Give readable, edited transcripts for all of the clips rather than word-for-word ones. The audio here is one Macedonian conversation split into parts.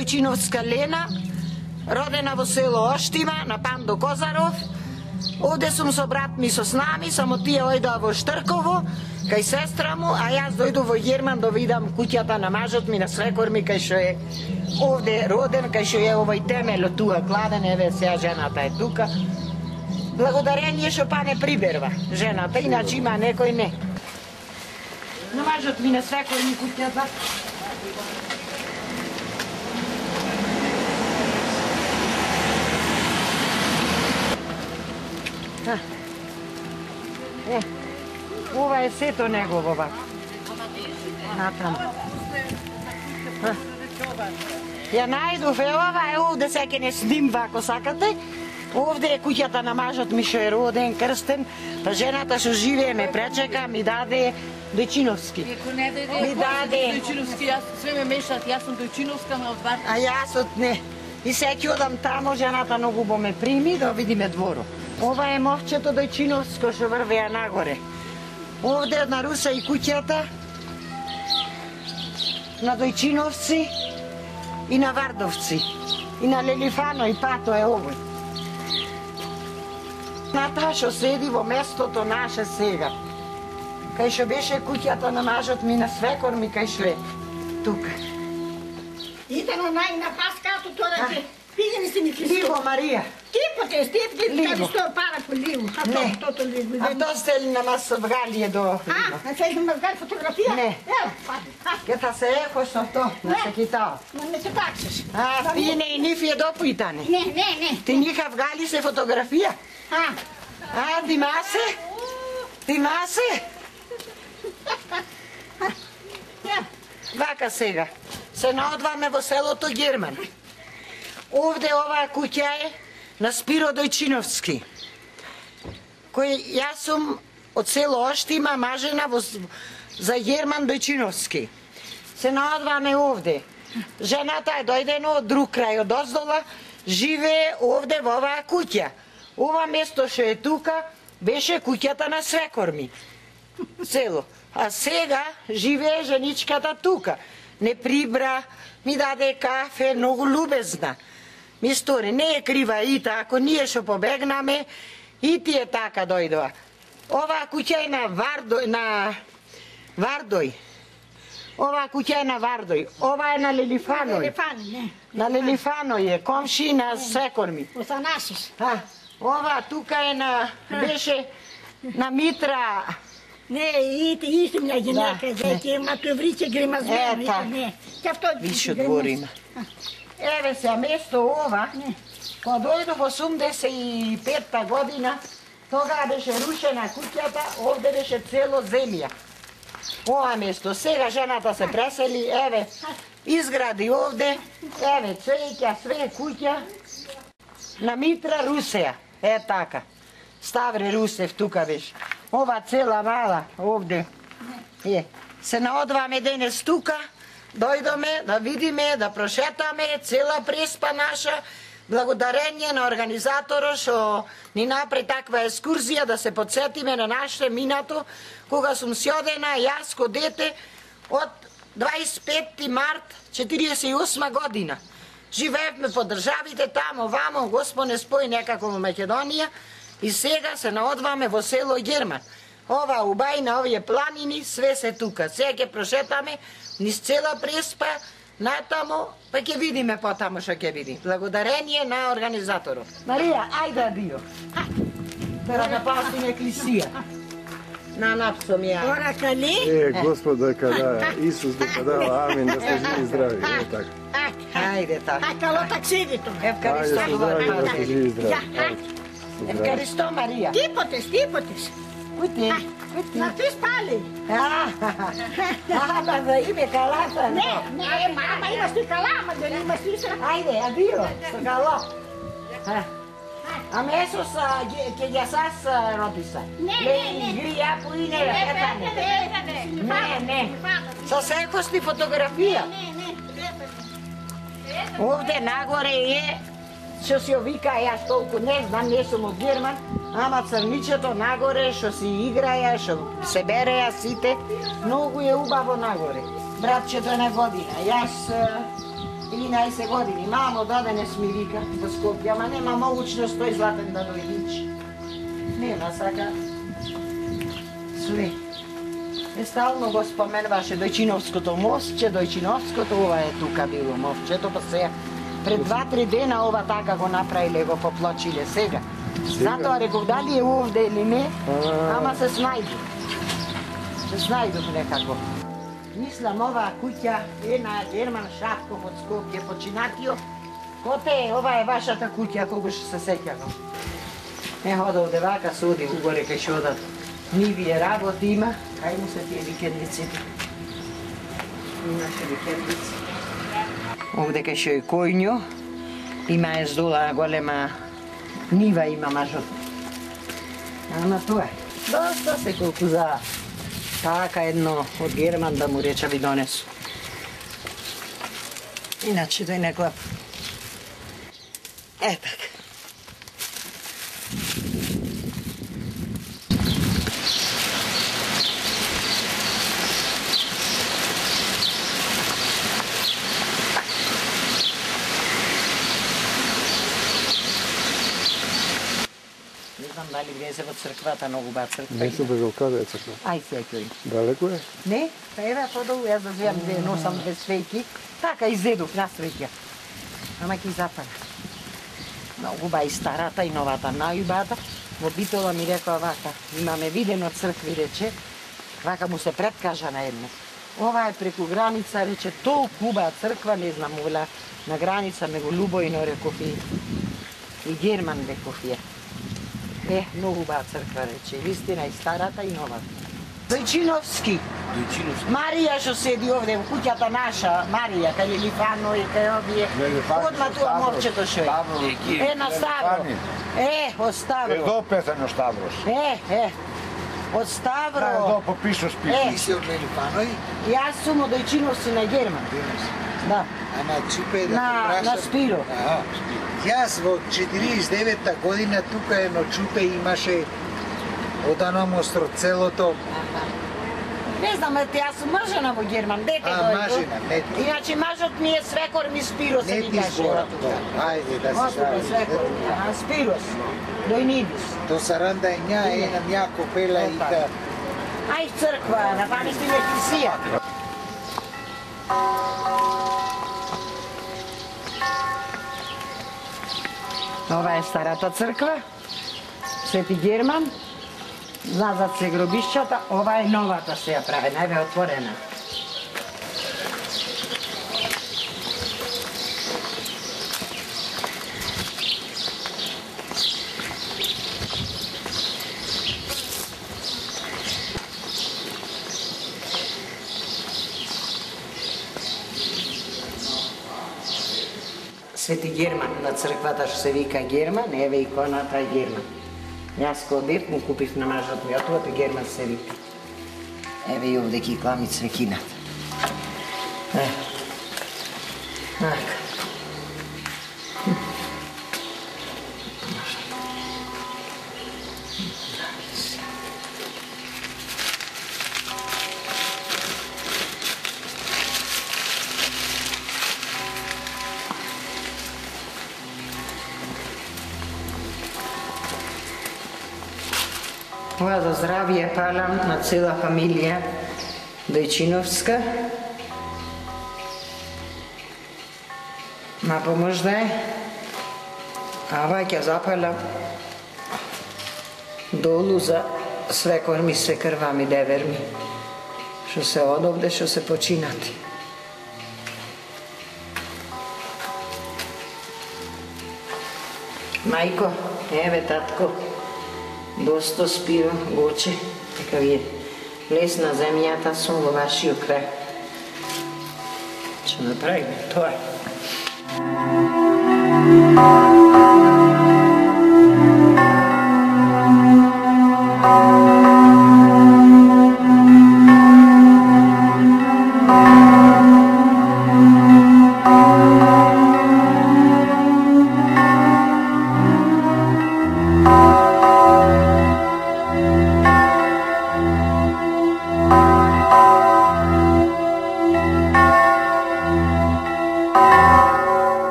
Дојчиновска Лена, родена во село Оштима, на Пандо Козаров. Овде сум со брат ми со снами, само тие ојдоа во Штрково, кај сестра му, а јас дојду во Герман да видам куќата на мажот ми, на свекор ми, кај што е овде роден, кај што е овој темел туа кладен, еве сега жената е тука. Благодарение што па не приберва жената, иначе има некој не. На мажот ми, на свекор ми куќата. Ова е сето негово вака. Натаму. Ја најдов, ова е овде, сега не снимва ако сакате. Овде е куќата на мажот ми што е роден, крстен, па жената што живее ме пречека, ми даде Дојчиновски. Ми даде Дојчиновски, јас све ме мешат, јас сум Дојчиновска, ма од Варна. А јас од не. И сега ќе одам тамо, жената многу бо ме прими да видиме дворо. Ова е мовчето Дојчиновско што врвеа нагоре. Овде на Руса и куќата на Дојчиновци и на Вардовци. И на Лелифано и Пато е овој. Ната што седи во местото наше сега. Кај што беше куќата на мажот ми, на свекор ми, кај што е тука. Иде на паскато тоа да ќе пијени си ми кисело. Ливо, Марија. Типоте, каде што пара по ливо. А тоа сте ли на нас в Галија до ливо? А се идем на Галија фотографија? Не. Ево, пади. Ке та се ехо со то, на се китао. Не се таксиш. А, ти не и ниф е допитани. Не. Ти ниха в Гали се фотографија? А, ти масе? Ти масе? Вака сега. Се наодваме во селото Герман. Овде оваа куќа е на Спиро Дојчиновски. Кој јас сум од село Оштима, мажена за Герман Дојчиновски. Се наодваме овде. Жената е дојдена од друг крај, од оздола, живее овде во оваа куќа. Ова место што е тука беше куќата на свекор ми. Село. А сега живее женичката тука. Не прибра, ми даде кафе, многу любезна. Ми стори, не е крива Ита, ако ние што побегнаме, и тие така дојдоа. Оваа куќа е на Вардој. Оваа куќа е на Вардој. Ова е на Лелифаној. На Лелифаној е, комши на свекор ми. Осанасис. Ова тука е на, беше на Митра. Не, истим ја ги некаде, ќе има тувриче грима звена. Не. Више двор има. Еве се, место ова, кога дојду во 85-та година, тога беше рушена куќата, овде беше цело земја. Ова место, сега жената се пресели, еве, изгради овде, еве, цвеќа, све куќа, на Митра Русеја, е така. Ставре Русев тука беше. Ова цела мала овде. Се наодваме денес тука, дојдоме да видиме, да прошетаме цела преспа наша, благодарение на организаторот што ни направи таква екскурзија да се подсетиме на наше минато, кога сум си одена јас ко дете од 25 март 48 година. Живеевме по државите тамо, вамо, Господ не спои некако во Македонија, и сега се наодваме во село Герман. Ова убајна, овие планини, све се тука. Сега ќе прошетаме низ цела преспа, натамо, па ќе видиме потамо што ќе види. Благодарение на организаторот. Марија, ајде адио. Тера да пасим еклисија. На напсом ја. Ора кали? Господ дека да, Исус дека да, амин, да сте живи и здрави. Е така. Ајде така. Кало таксидито. Евкаристо, Да сте живи и здрави. Евкаристо, Марија. Типотес. Кој ти? На ти спали. Ама за име калата. Не, мама, имаш ти калама, дали имаш ти се? Ајде, адио, со кало. Ама Есус ќе ја сас родиса. Не. Грија поине, Не. Со секојсти фотографија. Овде нагоре е, што си вика, јас толку не знам, не сум од Герман, ама црничето нагоре, што си играја, што се береја сите, многу е убаво нагоре. Братчето е на година. Јас 13 години. Мамо, доденес ми вика до Скопје, ама нема могучност тој Златен да дојдич. Нема сака. Све. Стално го споменуваше Дојчиновското мостче, Дојчиновското, ова е тука било мостчето, па сега пред 2-3 дена ова така го направиле, го поплочиле сега. Затоа реков дали е овде или не, ама се снајдув. Се снајдув некако. Мислам оваа куќа е на Герман Шапков од Скопје, починатио. Коте, ова е вашата куќа, кога ще се сеќавам. Не хода од девака, се оди угоре кај што одат. Нивие работи има, кај му се тие викендиците. Имаше викендици. Овде кај што е којњо, има е здола голема нива има мажот. Ама тоа е. Доста се колку за така едно од Герман да му реча ви донесу. Иначе тој не клап. Е така. Дали влезе во црквата, многу ба црква. Не се бегал, каде е црква? Ај секој. Далеко е? Не, па еве подолу, јас да звијам две, носам две свеќи, така изедов на свеќа. Ама ки запала. Многу ба и старата и новата најубата. Во Битола ми рекоа вака, имаме видено цркви, рече, вака му се предкажа на едно. Ова е преку граница, рече, толку убава црква, не знам, увела на граница меѓу Лубојно, реков и Герман, реков е. Многу убава црква, рече, вистина и старата и новата. Дојчиновски. Марија што седи овде во куќата наша, Марија, кај Лифано и кај овие. Одма туа морчето шо е. На Ставро. Од Ставро. До Петано Ставрос. Од Ставро. До пописо списо. Ти си од Лифано и? Јас сум од Дојчиновци на Герман. Да. Ама чупе да На Спиро. Јас во 49-та година тука едно чупе имаше од Аномостро целото. Не знам, јас сум мажена во Герман, дете дојдо. Мажена, не ти. Иначе мажот ми е свекор ми Спиро се Не ми ти каже. зборам, ајде да се Господи, свекор ми, Спирос, Дојнидис. До Саранда е ња, една ња копела и да... Ај црква, на памистиме екзисија. Ова е старата црква, Свети Герман, назад се гробишчата, ова е новата се ја прави, најве отворена. Свети Герман на црквата што се вика Герман, еве иконата е Герман. Јас кога бев му купив на мажот ми, отвото Герман се вика. Еве и овде киклами цвекината. Така. Ова за здравје палам на цела фамилија Дојчиновска. Ма поможда е. А ова ќе запалам долу за свекор ми, свекрва ми, девер ми. Што се одовде, што се починати. Мајко, еве татко. Досто Спиро, Гоче, така ви е лес на земјата сум во вашиот крај. Ќе направиме тоа.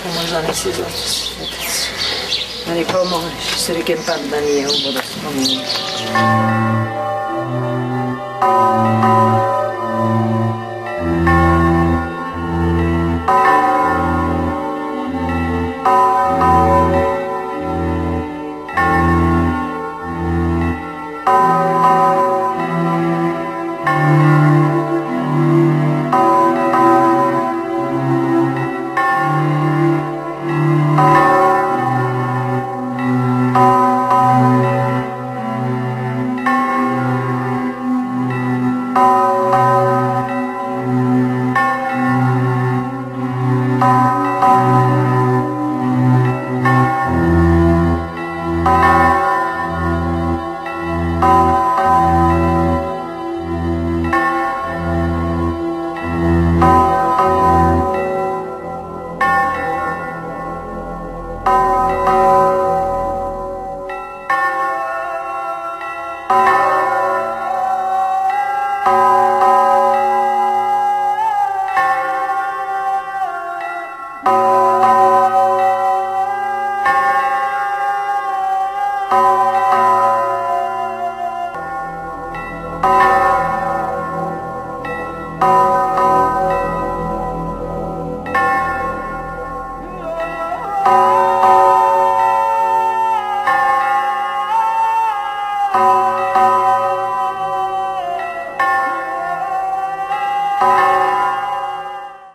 Ако možda nisi doći. Da ni pomogneš, srećen pad da nije u vodu spominje.